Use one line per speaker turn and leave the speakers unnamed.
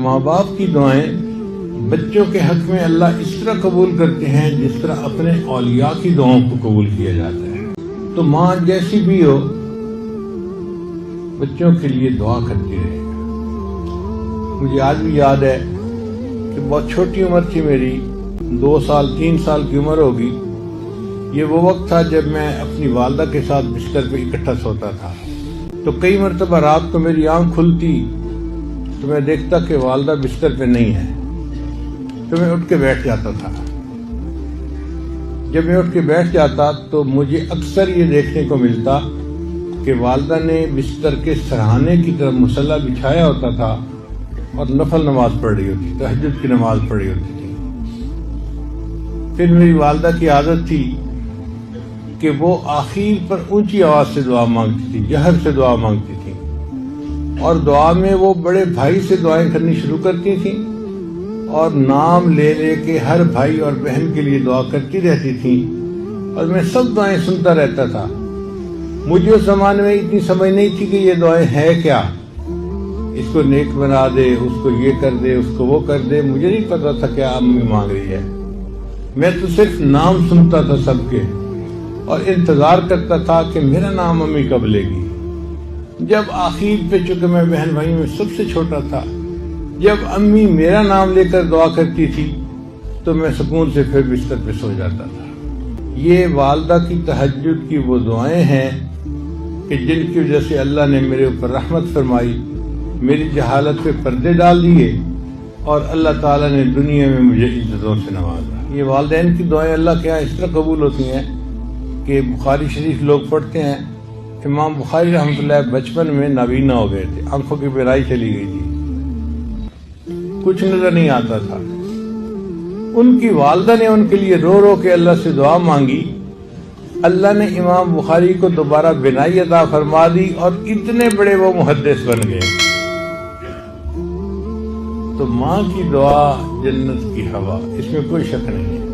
ماں باپ کی دعائیں بچوں کے حق میں اللہ اس طرح قبول کرتے ہیں جس طرح اپنے اولیاء کی دعاؤں کو قبول کیا جاتا ہے۔ تو ماں جیسی بھی ہو بچوں کے لیے دعا کرتی رہے گا۔ مجھے آج بھی یاد ہے کہ بہت چھوٹی عمر تھی میری، 2 سال 3 سال کی عمر ہوگی۔ یہ وہ وقت تھا جب میں اپنی والدہ کے ساتھ بستر پہ اکٹھا سوتا تھا، تو کئی مرتبہ رات کو میری آنکھ کھلتی تو میں دیکھتا کہ والدہ بستر پہ نہیں ہے، تو میں اٹھ کے بیٹھ جاتا تھا۔ جب میں اٹھ کے بیٹھ جاتا تو مجھے اکثر یہ دیکھنے کو ملتا کہ والدہ نے بستر کے سرہانے کی طرف مصلی بچھایا ہوتا تھا اور نفل نماز پڑھ رہی ہوتی، تہجد کی نماز پڑھ رہی ہوتی تھی۔ پھر میری والدہ کی عادت تھی کہ وہ آخر پر اونچی آواز سے دعا مانگتی تھی، جہر سے دعا مانگتی تھی، اور دعا میں وہ بڑے بھائی سے دعائیں کرنی شروع کرتی تھیں اور نام لے لے کے ہر بھائی اور بہن کے لیے دعا کرتی رہتی تھیں، اور میں سب دعائیں سنتا رہتا تھا۔ مجھے اس زمانے میں اتنی سمجھ نہیں تھی کہ یہ دعائیں ہے کیا، اس کو نیک بنا دے، اس کو یہ کر دے، اس کو وہ کر دے، مجھے نہیں پتا تھا کیا امی مانگ رہی ہے۔ میں تو صرف نام سنتا تھا سب کے اور انتظار کرتا تھا کہ میرا نام امی کب لے گی۔ جب آخر پہ چونکہ میں بہن بھائیوں میں سب سے چھوٹا تھا، جب امی میرا نام لے کر دعا کرتی تھی تو میں سکون سے پھر بستر پہ سو جاتا تھا۔ یہ والدہ کی تہجد کی وہ دعائیں ہیں کہ جن کی وجہ سے اللہ نے میرے اوپر رحمت فرمائی، میری جہالت پہ پردے ڈال دیے، اور اللہ تعالیٰ نے دنیا میں مجھے عزتوں سے نوازا۔ یہ والدین کی دعائیں اللہ کے یہاں اس طرح قبول ہوتی ہیں کہ بخاری شریف لوگ پڑھتے ہیں، امام بخاری رحمۃ اللہ بچپن میں نابینا ہو گئے تھے، آنکھوں کی بینائی چلی گئی تھی، کچھ نظر نہیں آتا تھا۔ ان کی والدہ نے ان کے لیے رو رو کے اللہ سے دعا مانگی، اللہ نے امام بخاری کو دوبارہ بینائی عطا فرما دی اور اتنے بڑے وہ محدث بن گئے۔ تو ماں کی دعا جنت کی ہوا، اس میں کوئی شک نہیں ہے۔